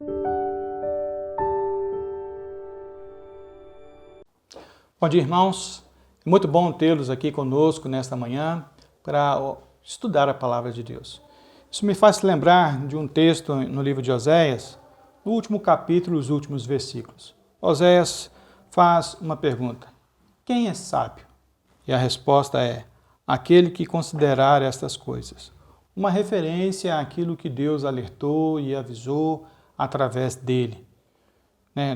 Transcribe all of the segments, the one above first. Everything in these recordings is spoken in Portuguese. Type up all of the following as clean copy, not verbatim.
Bom dia, irmãos. É muito bom tê-los aqui conosco nesta manhã para estudar a palavra de Deus. Isso me faz lembrar de um texto no livro de Oséias, no último capítulo, os últimos versículos. Oséias faz uma pergunta: quem é sábio? E a resposta é: aquele que considerar estas coisas. Uma referência àquilo que Deus alertou e avisou através dele,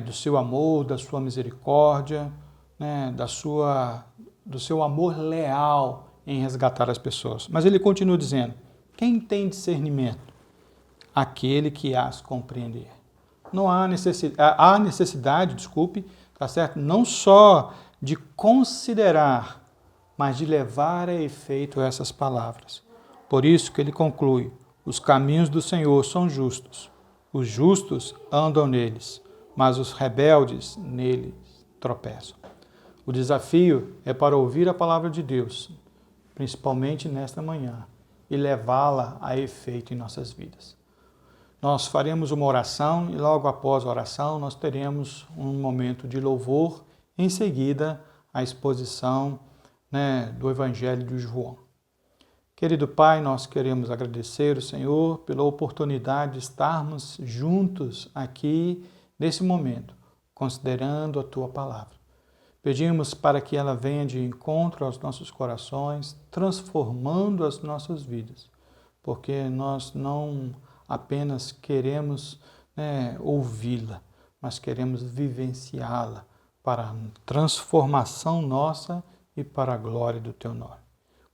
do seu amor, da sua misericórdia, do seu amor leal em resgatar as pessoas. Mas ele continua dizendo: quem tem discernimento? Aquele que as compreender. Não há necessidade, tá certo? Não só de considerar, mas de levar a efeito essas palavras. Por isso que ele conclui: os caminhos do Senhor são justos, os justos andam neles, mas os rebeldes neles tropeçam. O desafio é para ouvir a palavra de Deus, principalmente nesta manhã, e levá-la a efeito em nossas vidas. Nós faremos uma oração e logo após a oração nós teremos um momento de louvor, em seguida a exposição do Evangelho de João. Querido Pai, nós queremos agradecer ao Senhor pela oportunidade de estarmos juntos aqui nesse momento, considerando a Tua palavra. Pedimos para que ela venha de encontro aos nossos corações, transformando as nossas vidas, porque nós não apenas queremos ouvi-la, mas queremos vivenciá-la para a transformação nossa e para a glória do Teu nome.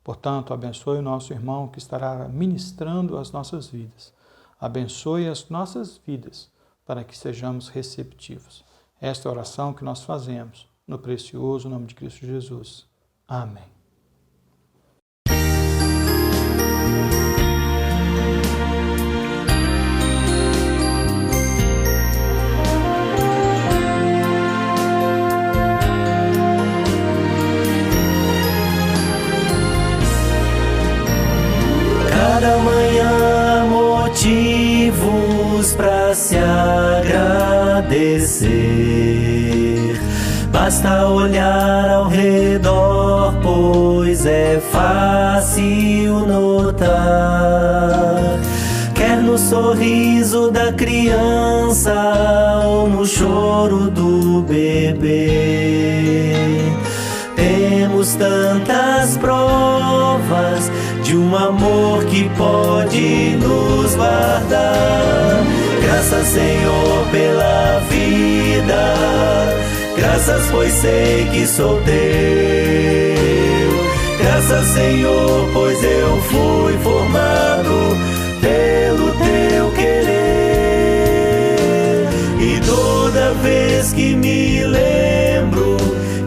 Portanto, abençoe o nosso irmão que estará ministrando as nossas vidas. Abençoe as nossas vidas para que sejamos receptivos. Esta é a oração que nós fazemos no precioso nome de Cristo Jesus. Amém. Cada manhã motivos para se agradecer. Basta olhar ao redor, pois é fácil notar. Quer no sorriso da criança ou no choro do bebê, temos tantas provas de um amor que pode nos guardar. Graças, Senhor, pela vida, graças, pois sei que sou Teu. Graças, Senhor, pois eu fui formado pelo Teu querer. E toda vez que me lembro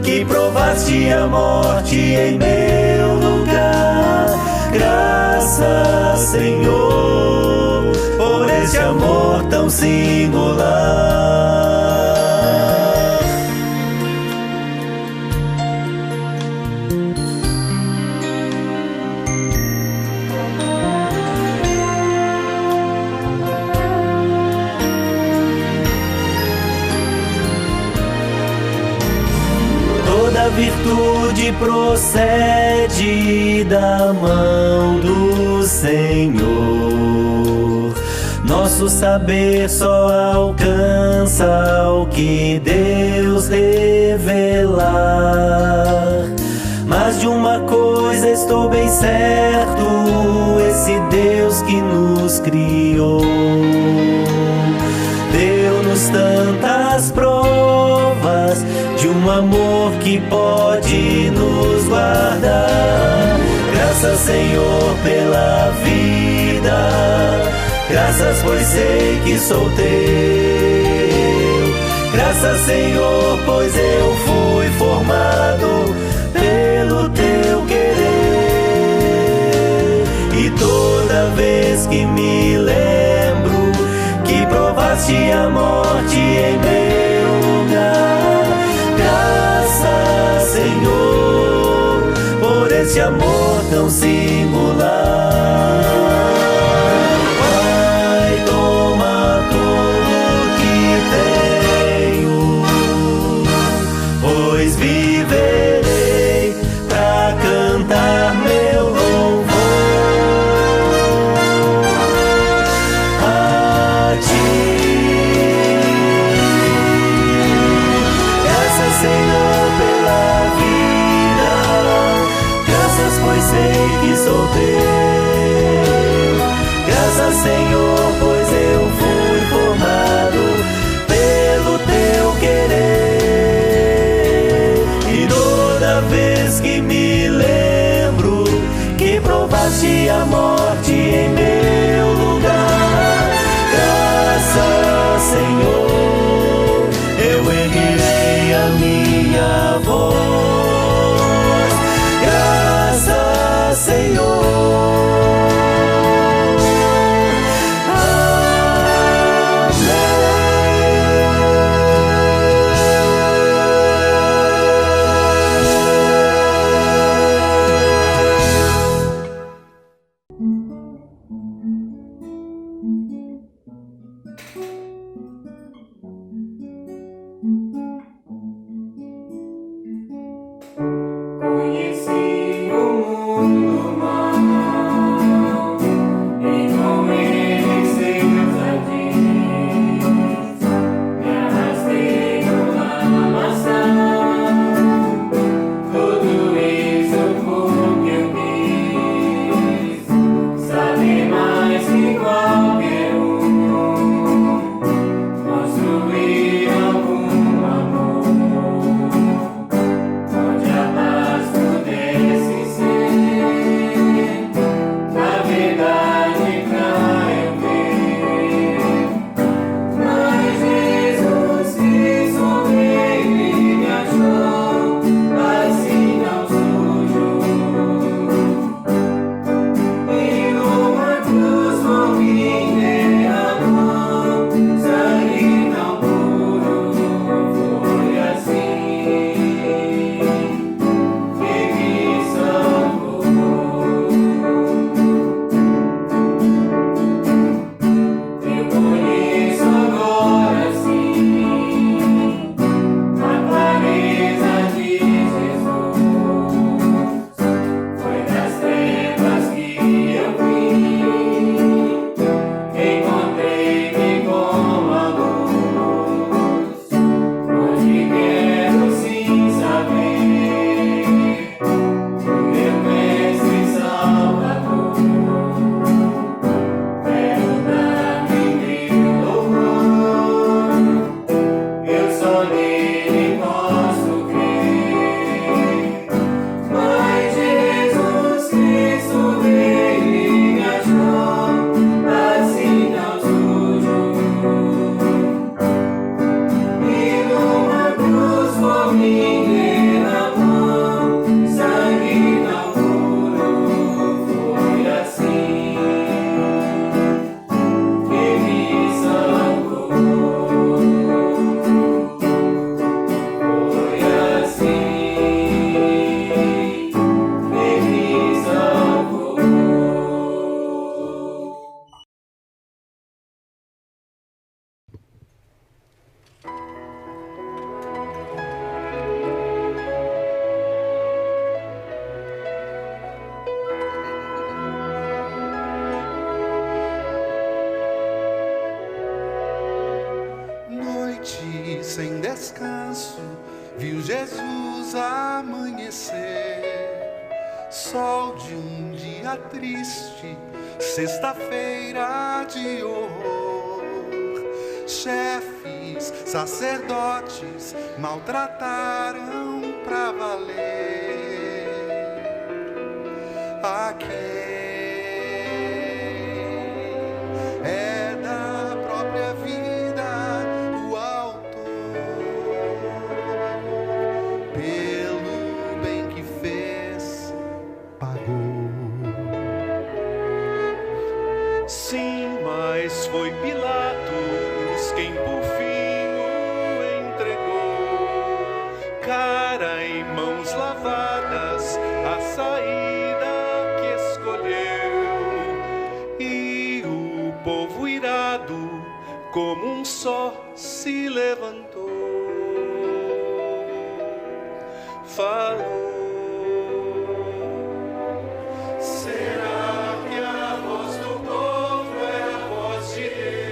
que provaste a morte em meu lugar, graças, Senhor, por esse amor tão singular. Toda virtude procede da mão do Senhor. Nosso saber só alcança o que Deus revelar. Mas de uma coisa estou bem certo: esse Deus que nos criou deu-nos tantas provas de um amor que pode nos guardar. Graças, Senhor, pela vida, graças, pois sei que sou Teu. Graças, Senhor, pois eu fui formado pelo Teu querer. E toda vez que me lembro que provaste a morte em meu lugar, graças, Senhor, por esse amor tão singular. Pai, toma todo sou teu. Graças, Senhor, pois eu fui formado pelo teu querer. E toda vez que me lembro que provaste a morte em meu lugar, graças, Senhor, eu erguerei a minha voz. Graças, Senhor. Sem descanso, viu Jesus amanhecer. Sol de um dia triste, sexta-feira de horror. Chefes, sacerdotes maltrataram pra valer a quem é da própria vida o autor, pelo bem que fez, pagou. Sim, mas foi Pilatos quem por fim o entregou. Cara e mãos lavadas, a saída que escolheu. E o povo irado, como um só, se levantou. Falou. Será que a voz do povo é a voz de Deus?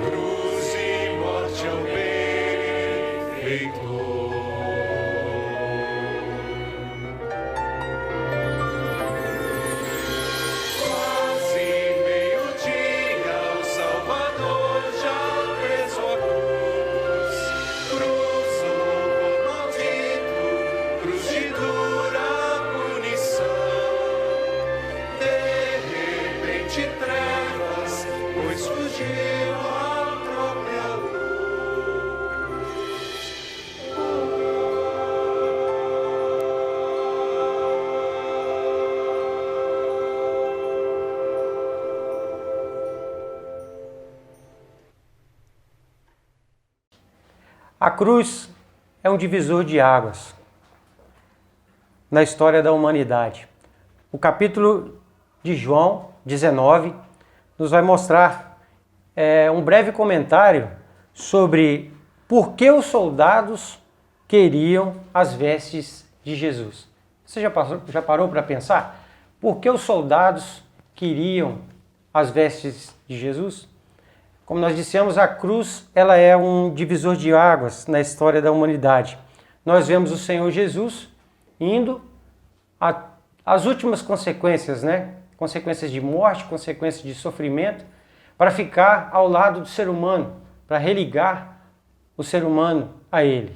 Cruz e morte ao benfeitor. A cruz é um divisor de águas na história da humanidade. O capítulo de João 19 nos vai mostrar um breve comentário sobre por que os soldados queriam as vestes de Jesus. Você já parou para pensar? Por que os soldados queriam as vestes de Jesus? Como nós dissemos, a cruz ela é um divisor de águas na história da humanidade. Nós vemos o Senhor Jesus indo às últimas consequências, né? Consequências de morte, consequências de sofrimento, para ficar ao lado do ser humano, para religar o ser humano a Ele.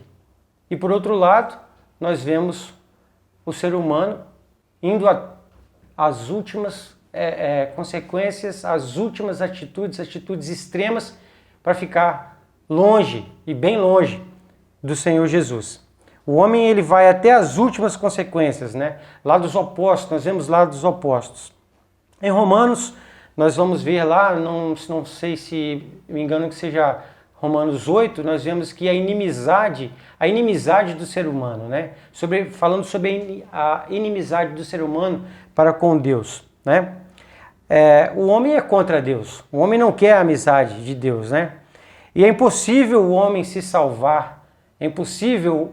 E por outro lado, nós vemos o ser humano indo às últimas consequências, as últimas atitudes extremas para ficar longe e bem longe do Senhor Jesus. O homem ele vai até as últimas consequências, né? Lá dos opostos, nós vemos lá dos opostos. Em Romanos, nós vamos ver lá, não sei se me engano que seja Romanos 8, nós vemos que a inimizade do ser humano, né? Falando sobre a inimizade do ser humano para com Deus, né? O homem é contra Deus, o homem não quer a amizade de Deus, né? E é impossível o homem se salvar, é impossível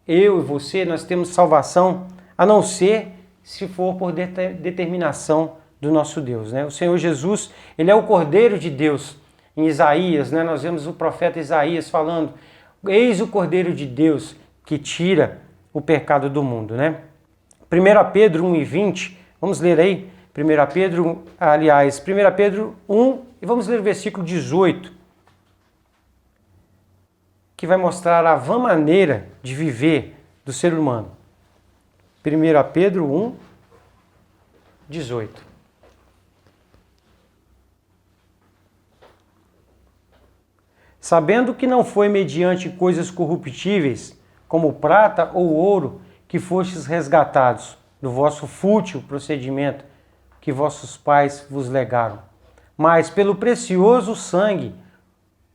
eu e você, nós temos salvação, a não ser se for por determinação do nosso Deus, né? O Senhor Jesus, Ele é o Cordeiro de Deus. Em Isaías, né, nós vemos o profeta Isaías falando, eis o Cordeiro de Deus que tira o pecado do mundo, né? 1 Pedro 1:20, vamos ler aí, 1 Pedro 1, e vamos ler o versículo 18, que vai mostrar a vã maneira de viver do ser humano. 1 Pedro 1, 18. Sabendo que não foi mediante coisas corruptíveis, como prata ou ouro, que fostes resgatados do vosso fútil procedimento que vossos pais vos legaram, mas pelo precioso sangue,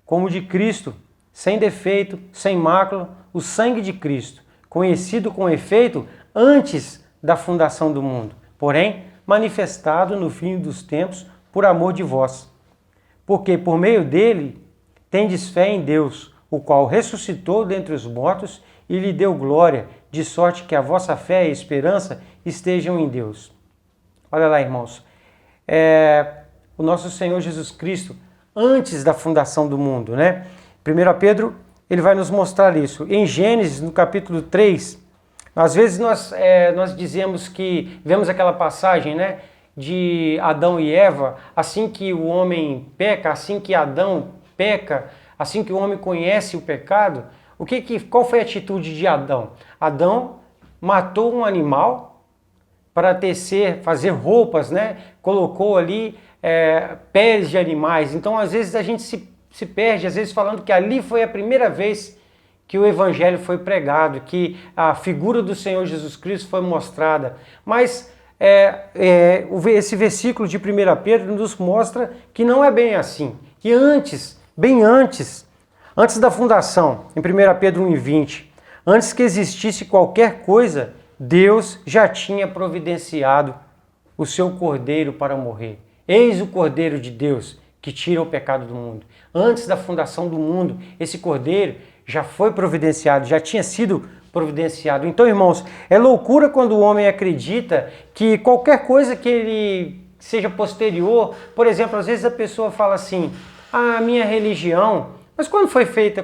como de Cristo, sem defeito, sem mácula, o sangue de Cristo, conhecido com efeito antes da fundação do mundo, porém manifestado no fim dos tempos por amor de vós. Porque por meio dele tendes fé em Deus, o qual ressuscitou dentre os mortos e lhe deu glória, de sorte que a vossa fé e esperança estejam em Deus. Olha lá, irmãos, o nosso Senhor Jesus Cristo, antes da fundação do mundo, né? 1 Pedro, ele vai nos mostrar isso. Em Gênesis, no capítulo 3, às vezes nós dizemos que, vemos aquela passagem, né, de Adão e Eva, assim que o homem peca, assim que Adão peca, assim que o homem conhece o pecado, qual foi a atitude de Adão? Adão matou um animal para fazer roupas, né? Colocou ali peles de animais. Então, às vezes, a gente se perde, às vezes falando que ali foi a primeira vez que o Evangelho foi pregado, que a figura do Senhor Jesus Cristo foi mostrada. Mas esse versículo de 1 Pedro nos mostra que não é bem assim. Que bem antes da fundação, em 1 Pedro 1:20, antes que existisse qualquer coisa, Deus já tinha providenciado o seu Cordeiro para morrer. Eis o Cordeiro de Deus que tira o pecado do mundo. Antes da fundação do mundo, esse Cordeiro já foi providenciado, já tinha sido providenciado. Então, irmãos, é loucura quando o homem acredita que qualquer coisa que ele seja posterior, por exemplo, às vezes a pessoa fala assim, a minha religião, mas quando foi feita,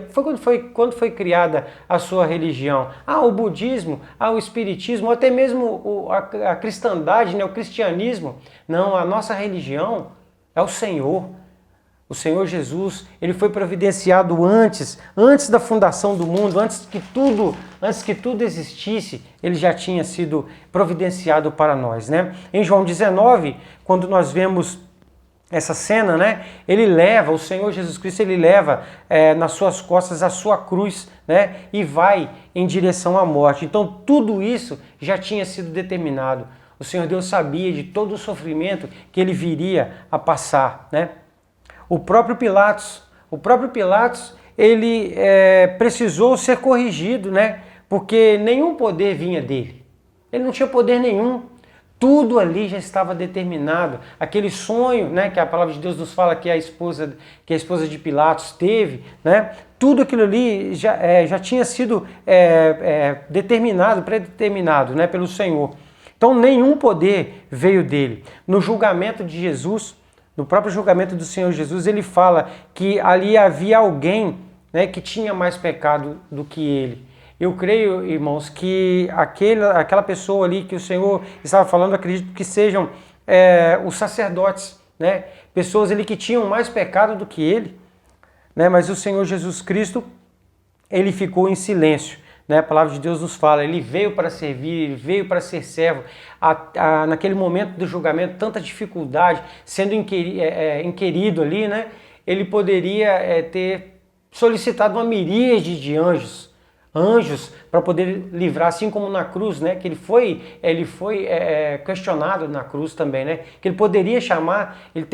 quando foi criada a sua religião? O budismo, o espiritismo, ou até mesmo a cristandade, né, o cristianismo. Não, a nossa religião é o Senhor. O Senhor Jesus, ele foi providenciado antes da fundação do mundo, antes que tudo existisse, ele já tinha sido providenciado para nós, né? Em João 19, quando nós vemos essa cena, né? O Senhor Jesus Cristo, ele leva nas suas costas a sua cruz, né? E vai em direção à morte. Então tudo isso já tinha sido determinado. O Senhor Deus sabia de todo o sofrimento que ele viria a passar, né? O próprio Pilatos, ele precisou ser corrigido, né? Porque nenhum poder vinha dele. Ele não tinha poder nenhum. Tudo ali já estava determinado. Aquele sonho, né, que a palavra de Deus nos fala que a esposa de Pilatos teve, né? Tudo aquilo ali já tinha sido determinado, predeterminado, né, pelo Senhor. Então nenhum poder veio dele. No julgamento de Jesus, no próprio julgamento do Senhor Jesus, ele fala que ali havia alguém, né, que tinha mais pecado do que ele. Eu creio, irmãos, que aquela pessoa ali que o Senhor estava falando, acredito que sejam os sacerdotes, né? Pessoas ali que tinham mais pecado do que ele, né? Mas o Senhor Jesus Cristo, ele ficou em silêncio, né? A palavra de Deus nos fala, ele veio para servir, ele veio para ser servo. Naquele momento do julgamento, tanta dificuldade, sendo inquirido ali, né? Ele poderia ter solicitado uma miríade de anjos para poder livrar, assim como na cruz, né, que ele foi questionado na cruz também, né, que ele poderia chamar, ele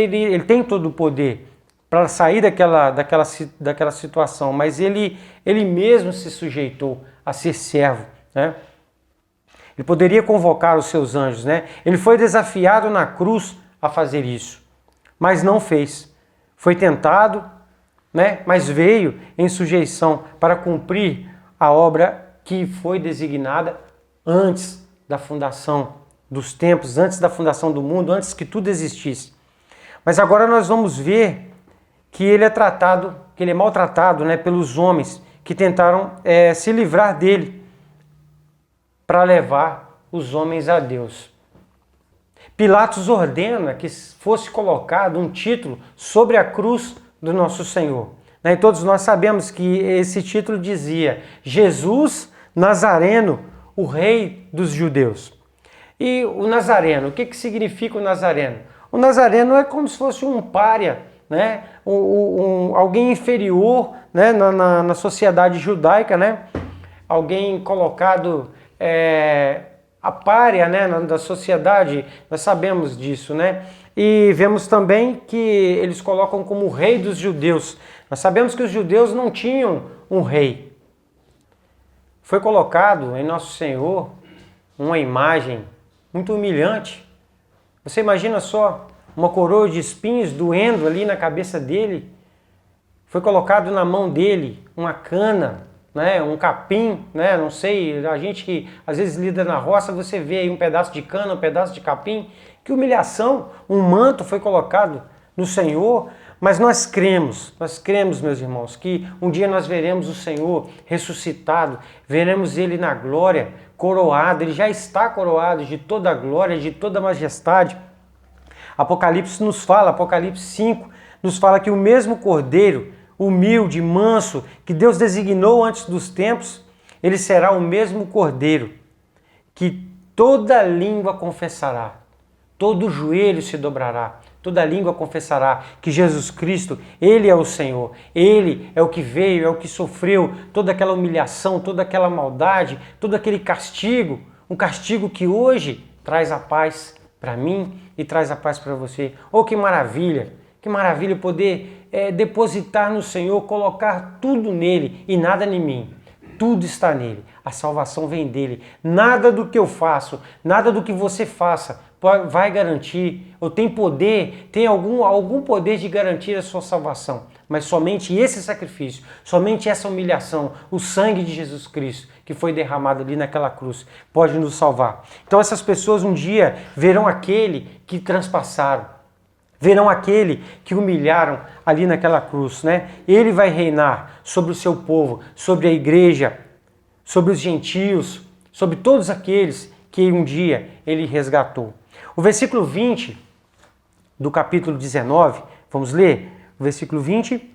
tem todo o poder para sair daquela situação, mas ele mesmo se sujeitou a ser servo, né? Ele poderia convocar os seus anjos, né? Ele foi desafiado na cruz a fazer isso, mas não fez. Foi tentado, né, mas veio em sujeição para cumprir a obra que foi designada antes da fundação dos tempos, antes da fundação do mundo, antes que tudo existisse. Mas agora nós vamos ver que ele é maltratado, né, pelos homens que tentaram se livrar dele para levar os homens a Deus. Pilatos ordena que fosse colocado um título sobre a cruz do nosso Senhor. E todos nós sabemos que esse título dizia Jesus Nazareno, o rei dos judeus. E o Nazareno, o que significa o Nazareno? O Nazareno é como se fosse um pária, né? Alguém inferior, né? na sociedade judaica, né? Alguém colocado a pária, né? Da sociedade, nós sabemos disso, né? E vemos também que eles colocam como o rei dos judeus. Nós sabemos que os judeus não tinham um rei. Foi colocado em Nosso Senhor uma imagem muito humilhante. Você imagina só uma coroa de espinhos doendo ali na cabeça dele. Foi colocado na mão dele uma cana, né, um capim, né, não sei, a gente que às vezes lida na roça, você vê aí um pedaço de cana, um pedaço de capim. Que humilhação! Um manto foi colocado no Senhor. Mas nós cremos, meus irmãos, que um dia nós veremos o Senhor ressuscitado, veremos Ele na glória, coroado, Ele já está coroado de toda a glória, de toda a majestade. Apocalipse 5, nos fala que o mesmo Cordeiro, humilde, manso, que Deus designou antes dos tempos, ele será o mesmo Cordeiro, que toda língua confessará, todo joelho se dobrará, toda língua confessará que Jesus Cristo, Ele é o Senhor. Ele é o que veio, é o que sofreu toda aquela humilhação, toda aquela maldade, todo aquele castigo. Um castigo que hoje traz a paz para mim e traz a paz para você. Oh, que maravilha! Que maravilha poder depositar no Senhor, colocar tudo nele e nada em mim. Tudo está nele. A salvação vem dele. Nada do que eu faço, nada do que você faça vai garantir, ou tem poder, tem algum poder de garantir a sua salvação. Mas somente esse sacrifício, somente essa humilhação, o sangue de Jesus Cristo que foi derramado ali naquela cruz, pode nos salvar. Então essas pessoas um dia verão aquele que transpassaram, verão aquele que humilharam ali naquela cruz, né? Ele vai reinar sobre o seu povo, sobre a igreja, sobre os gentios, sobre todos aqueles que um dia ele resgatou. O versículo 20 do capítulo 19, vamos ler? O versículo 20,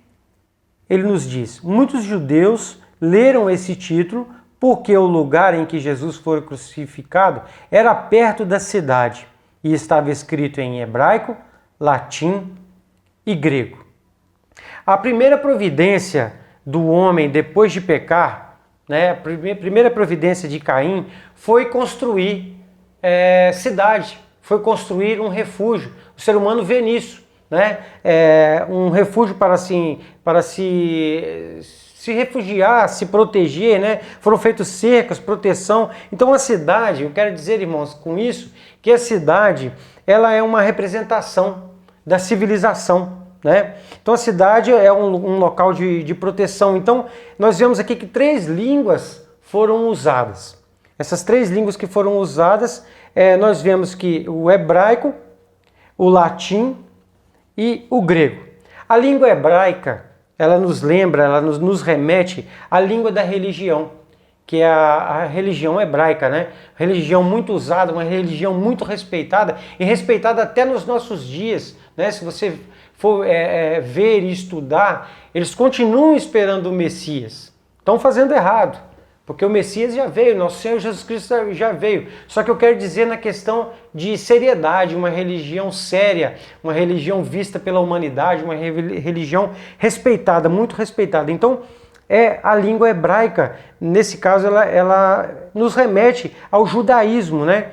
ele nos diz: muitos judeus leram esse título porque o lugar em que Jesus foi crucificado era perto da cidade e estava escrito em hebraico, latim e grego. A primeira providência do homem depois de pecar, né, a primeira providência de Caim foi construir cidade, foi construir um refúgio. O ser humano vê nisso, né? Um refúgio para se se refugiar, se proteger, né? Foram feitos cercas, proteção. Então a cidade, eu quero dizer, irmãos, com isso, que a cidade, ela é uma representação da civilização, né? Então a cidade é um local de proteção. Então nós vemos aqui que 3 línguas foram usadas. Essas 3 línguas que foram usadas, nós vemos que o hebraico, o latim e o grego. A língua hebraica, ela nos lembra, ela nos remete à língua da religião, que é a religião hebraica, né? Religião muito usada, uma religião muito respeitada e respeitada até nos nossos dias, né? Se você for ver e estudar, eles continuam esperando o Messias. Estão fazendo errado, porque o Messias já veio, nosso Senhor Jesus Cristo já veio. Só que eu quero dizer na questão de seriedade, uma religião séria, uma religião vista pela humanidade, uma religião respeitada, muito respeitada. Então, a língua hebraica, nesse caso, ela nos remete ao judaísmo, né?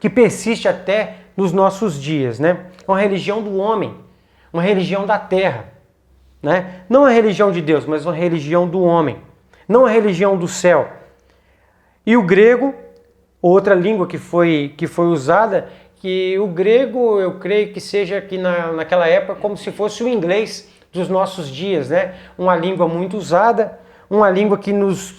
Que persiste até nos nossos dias, né? Uma religião do homem, uma religião da terra, né? Não a religião de Deus, mas uma religião do homem. Não a religião do céu. E o grego, outra língua que foi usada, que o grego eu creio que seja aqui naquela época como se fosse o inglês dos nossos dias, né? Uma língua muito usada, uma língua que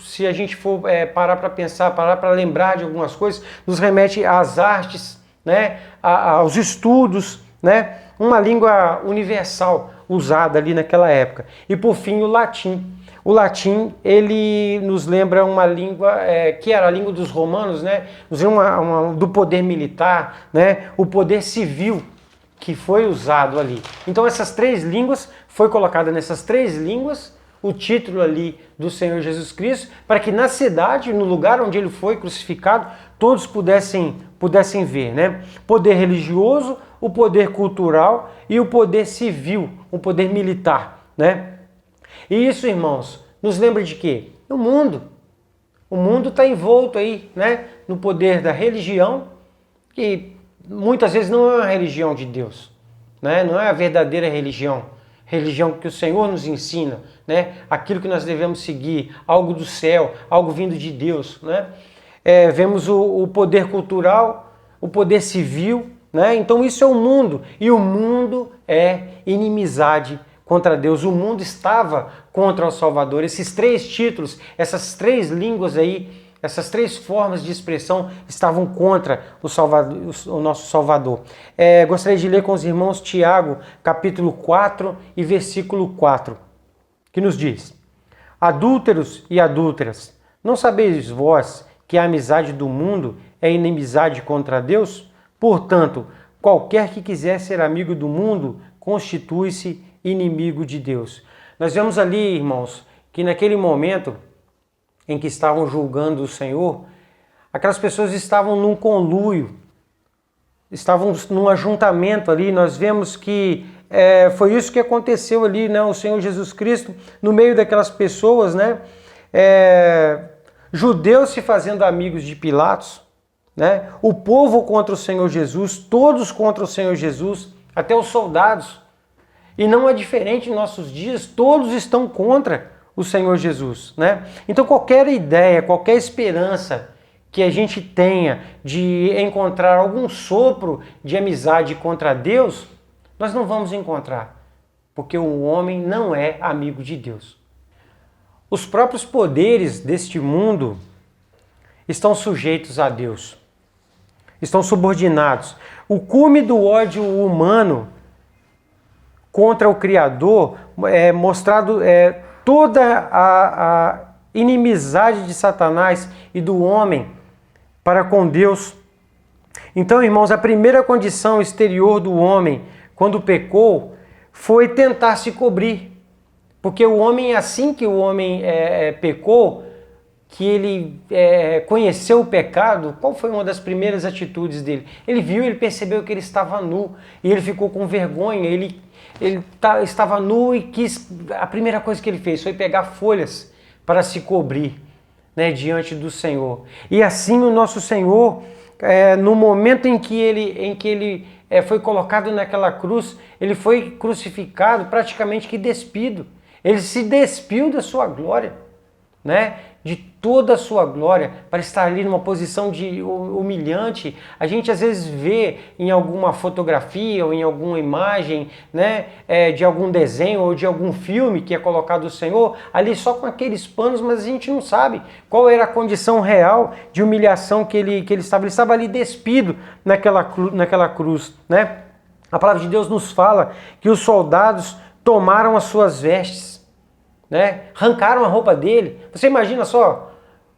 se a gente for parar para pensar, parar para lembrar de algumas coisas, nos remete às artes, né? Aos estudos, né? Uma língua universal usada ali naquela época. E por fim o latim. O latim, ele nos lembra uma língua que era a língua dos romanos, né? Nos lembra do poder militar, né? O poder civil que foi usado ali. Então essas 3 línguas, foi colocada nessas 3 línguas o título ali do Senhor Jesus Cristo, para que na cidade, no lugar onde ele foi crucificado, todos pudessem ver, né? Poder religioso, o poder cultural e o poder civil, o poder militar, né? E isso, irmãos, nos lembra de quê? O mundo. O mundo está envolto aí, né? No poder da religião, que muitas vezes não é uma religião de Deus, né? Não é a verdadeira religião que o Senhor nos ensina, né? Aquilo que nós devemos seguir, algo do céu, algo vindo de Deus, né? Vemos o poder cultural, o poder civil, né? Então isso é o mundo, e o mundo é inimizade contra Deus. O mundo estava contra o Salvador. Esses 3 títulos, essas 3 línguas aí, essas 3 formas de expressão estavam contra o nosso Salvador. Gostaria de ler com os irmãos Tiago, capítulo 4 e versículo 4, que nos diz: Adúlteros e adúlteras, não sabeis vós que a amizade do mundo é inimizade contra Deus? Portanto, qualquer que quiser ser amigo do mundo, constitui-se inimigo de Deus. Nós vemos ali, irmãos, que naquele momento em que estavam julgando o Senhor, aquelas pessoas estavam num conluio, estavam num ajuntamento ali. Nós vemos que foi isso que aconteceu ali, né? O Senhor Jesus Cristo, no meio daquelas pessoas, né? Judeus se fazendo amigos de Pilatos, né? O povo contra o Senhor Jesus, todos contra o Senhor Jesus, até os soldados. E não é diferente em nossos dias, todos estão contra o Senhor Jesus, né? Então qualquer ideia, qualquer esperança que a gente tenha de encontrar algum sopro de amizade contra Deus, nós não vamos encontrar, porque o homem não é amigo de Deus. Os próprios poderes deste mundo estão sujeitos a Deus, estão subordinados. O cume do ódio humano contra o Criador é mostrado toda a inimizade de Satanás e do homem para com Deus. Então, irmãos, a primeira condição exterior do homem, quando pecou, foi tentar se cobrir. Porque o homem, assim que o homem pecou, que ele conheceu o pecado, qual foi uma das primeiras atitudes dele? Ele viu, ele percebeu que ele estava nu, e ele ficou com vergonha, ele estava nu e a primeira coisa que ele fez foi pegar folhas para se cobrir, né, diante do Senhor. E assim o nosso Senhor, no momento em que ele foi colocado naquela cruz, ele foi crucificado praticamente que despido. Ele se despiu da sua glória, né? De toda a sua glória, para estar ali numa posição de humilhante. A gente às vezes vê em alguma fotografia ou em alguma imagem, né, de algum desenho ou de algum filme que é colocado o Senhor ali só com aqueles panos, mas a gente não sabe qual era a condição real de humilhação que ele estava. Ele estava ali despido naquela cruz, né? A palavra de Deus nos fala que os soldados tomaram as suas vestes, né? Arrancaram a roupa dele. Você imagina só,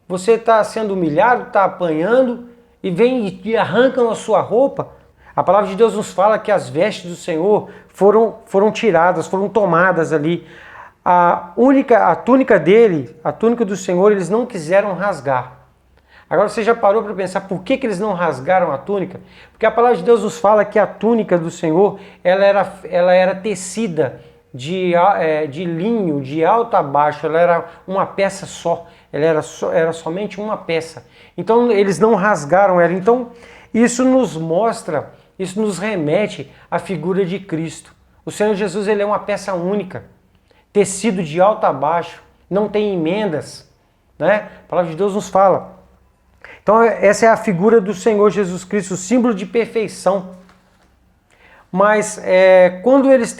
você está sendo humilhado, está apanhando e vem e arrancam a sua roupa. A palavra de Deus nos fala que as vestes do Senhor foram tiradas, foram tomadas ali. A túnica dele, a túnica do Senhor, eles não quiseram rasgar. Agora você já parou para pensar por que eles não rasgaram a túnica? Porque a palavra de Deus nos fala que a túnica do Senhor ela era tecida de linho, de alto a baixo, ela era uma peça só, era somente uma peça. Então eles não rasgaram ela. Então isso nos mostra, isso nos remete à figura de Cristo. O Senhor Jesus, ele é uma peça única, tecido de alto a baixo, não tem emendas, né? A palavra de Deus nos fala. Então essa é a figura do Senhor Jesus Cristo, o símbolo de perfeição. Mas quando eles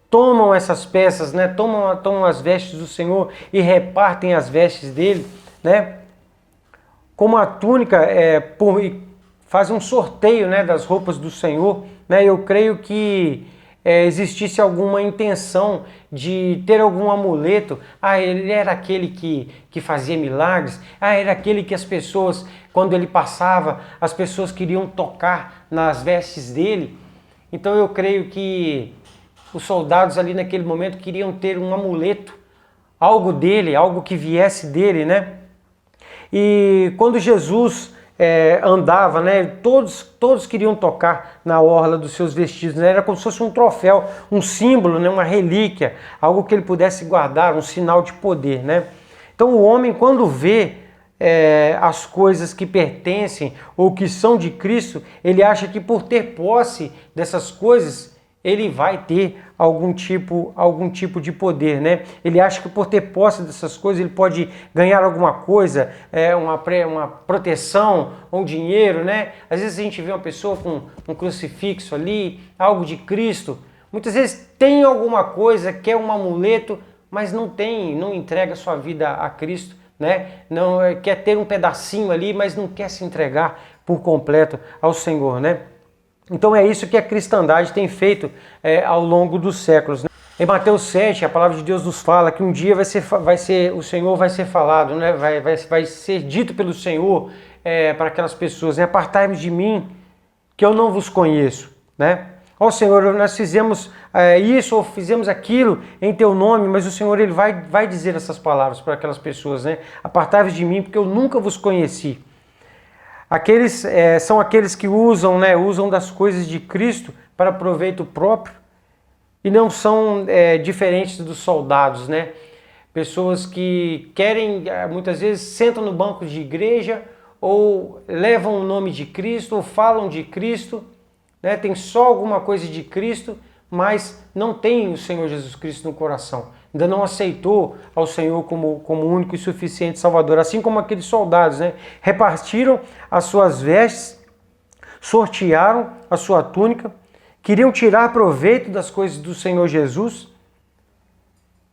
tomam essas peças, né, tomam as vestes do Senhor e repartem as vestes dele, né, como a túnica, faz um sorteio, né, das roupas do Senhor, né, eu creio que existisse alguma intenção de ter algum amuleto. Ele era aquele que fazia milagres, era aquele que as pessoas, quando ele passava, as pessoas queriam tocar nas vestes dele. Então eu creio que os soldados ali naquele momento queriam ter um amuleto, algo dele, algo que viesse dele, né? E quando Jesus andava, né, todos queriam tocar na orla dos seus vestidos, né? Era como se fosse um troféu, um símbolo, né, uma relíquia, algo que ele pudesse guardar, um sinal de poder, né? Então o homem, quando vê as coisas que pertencem ou que são de Cristo, ele acha que por ter posse dessas coisas, ele vai ter algum tipo de poder, né? Ele acha que por ter posse dessas coisas, ele pode ganhar alguma coisa, uma proteção, um dinheiro, né? Às vezes a gente vê uma pessoa com um crucifixo ali, algo de Cristo. Muitas vezes tem alguma coisa, quer um amuleto, mas não entrega sua vida a Cristo, né? Não quer ter um pedacinho ali, mas não quer se entregar por completo ao Senhor, né? Então é isso que a cristandade tem feito ao longo dos séculos, né? Em Mateus 7, a palavra de Deus nos fala que um dia o Senhor vai ser falado, né? vai ser dito pelo Senhor para aquelas pessoas, né? Apartai-vos de mim, que eu não vos conheço, né? Ó Senhor, nós fizemos isso ou fizemos aquilo em teu nome, mas o Senhor ele vai dizer essas palavras para aquelas pessoas, né? Apartai-vos de mim, porque eu nunca vos conheci. Aqueles são aqueles que usam das coisas de Cristo para proveito próprio e não são diferentes dos soldados, né? Pessoas que querem, muitas vezes, sentam no banco de igreja ou levam o nome de Cristo ou falam de Cristo, né? Tem só alguma coisa de Cristo, mas não tem o Senhor Jesus Cristo no coração. Ainda não aceitou ao Senhor como único e suficiente Salvador. Assim como aqueles soldados, né? Repartiram as suas vestes, sortearam a sua túnica, queriam tirar proveito das coisas do Senhor Jesus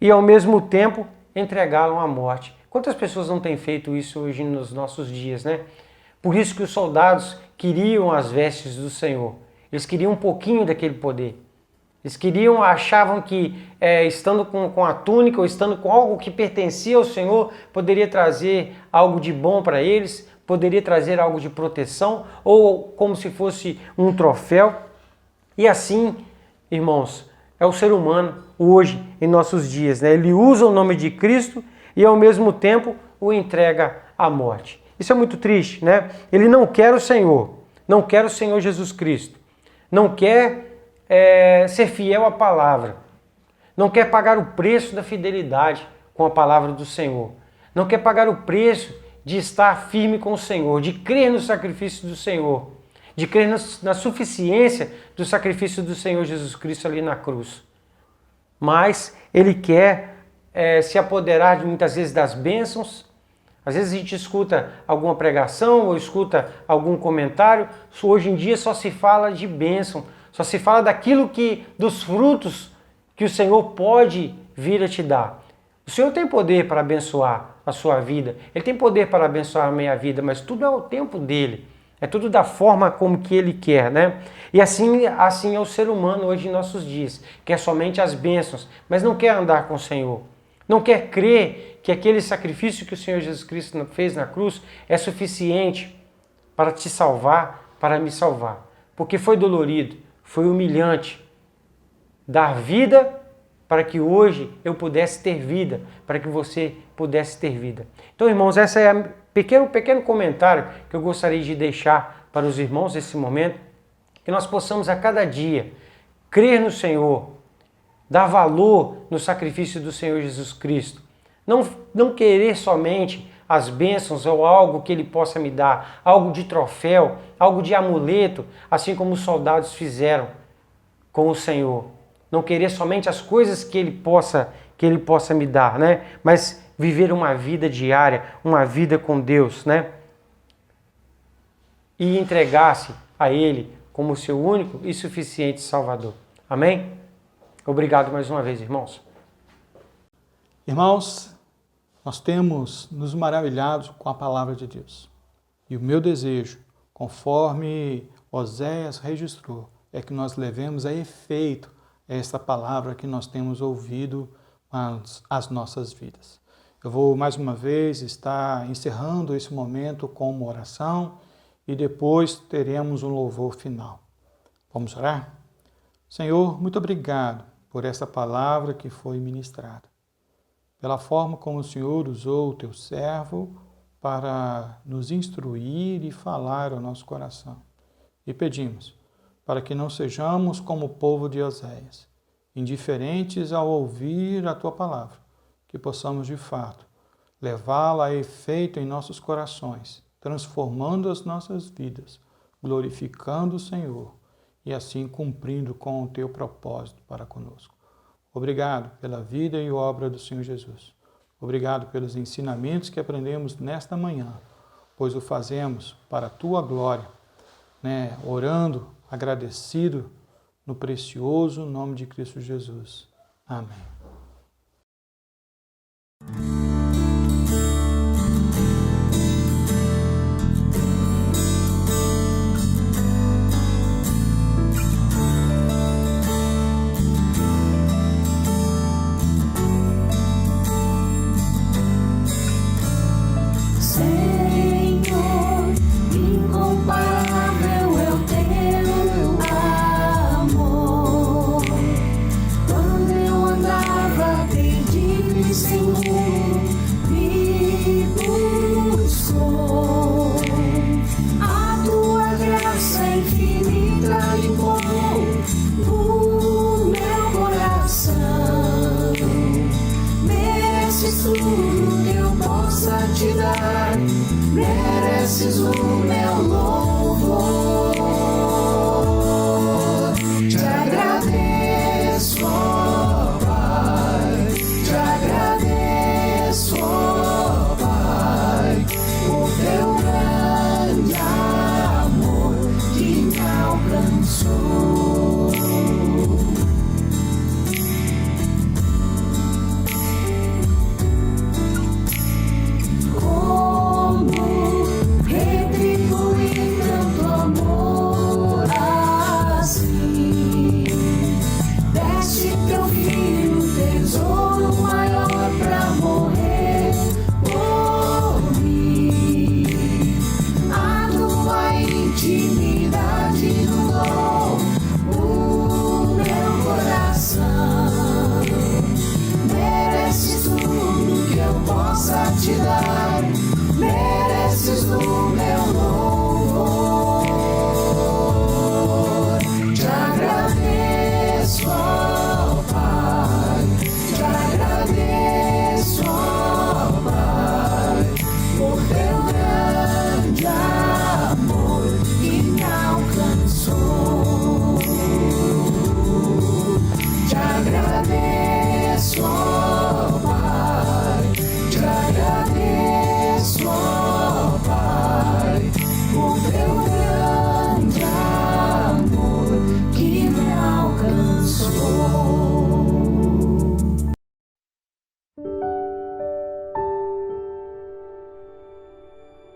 e ao mesmo tempo entregá-lo à morte. Quantas pessoas não têm feito isso hoje nos nossos dias, né? Por isso que os soldados queriam as vestes do Senhor. Eles queriam um pouquinho daquele poder. Eles achavam que estando com a túnica ou estando com algo que pertencia ao Senhor, poderia trazer algo de bom para eles, poderia trazer algo de proteção, ou como se fosse um troféu. E assim, irmãos, é o ser humano hoje, em nossos dias, né? Ele usa o nome de Cristo e ao mesmo tempo o entrega à morte. Isso é muito triste, né? Ele não quer o Senhor, não quer o Senhor Jesus Cristo, não quer ser fiel à palavra, não quer pagar o preço da fidelidade com a palavra do Senhor, não quer pagar o preço de estar firme com o Senhor, de crer no sacrifício do Senhor, de crer na suficiência do sacrifício do Senhor Jesus Cristo ali na cruz. mas Ele quer se apoderar de muitas vezes das bênçãos. Às vezes a gente escuta alguma pregação ou escuta algum comentário, hoje em dia só se fala de bênção, só se fala dos frutos que o Senhor pode vir a te dar. O Senhor tem poder para abençoar a sua vida, Ele tem poder para abençoar a minha vida, mas tudo é o tempo dEle, é tudo da forma como que Ele quer, né? E assim é o ser humano hoje em nossos dias, quer somente as bênçãos, mas não quer andar com o Senhor. Não quer crer que aquele sacrifício que o Senhor Jesus Cristo fez na cruz é suficiente para te salvar, para me salvar. Porque foi dolorido, foi humilhante dar vida para que hoje eu pudesse ter vida, para que você pudesse ter vida. Então, irmãos, esse é um pequeno comentário que eu gostaria de deixar para os irmãos nesse momento, que nós possamos a cada dia crer no Senhor, dar valor no sacrifício do Senhor Jesus Cristo. Não querer somente as bênçãos ou algo que Ele possa me dar, algo de troféu, algo de amuleto, assim como os soldados fizeram com o Senhor. Não querer somente as coisas que Ele possa me dar, né? Mas viver uma vida diária, uma vida com Deus, né? E entregar-se a Ele como seu único e suficiente Salvador. Amém? Obrigado mais uma vez, irmãos. Irmãos, nós temos nos maravilhado com a palavra de Deus. E o meu desejo, conforme Oséias registrou, é que nós levemos a efeito esta palavra que nós temos ouvido às nossas vidas. Eu vou mais uma vez estar encerrando esse momento com uma oração e depois teremos um louvor final. Vamos orar? Senhor, muito obrigado por essa palavra que foi ministrada, pela forma como o Senhor usou o teu servo para nos instruir e falar ao nosso coração. E pedimos para que não sejamos como o povo de Oséias, indiferentes ao ouvir a tua palavra, que possamos de fato levá-la a efeito em nossos corações, transformando as nossas vidas, glorificando o Senhor e assim cumprindo com o teu propósito para conosco. Obrigado pela vida e obra do Senhor Jesus. Obrigado pelos ensinamentos que aprendemos nesta manhã, pois o fazemos para a tua glória, né? Orando, agradecido no precioso nome de Cristo Jesus. Amém. Mereces o meu louvor. Te agradeço, ó Pai. Te agradeço, ó Pai, por teu grande amor que me alcançou. Te dar, mereces o meu louvor. Te agradeço, ó Pai. Te agradeço, ó Pai, por teu grande amor que me alcançou. Te agradeço.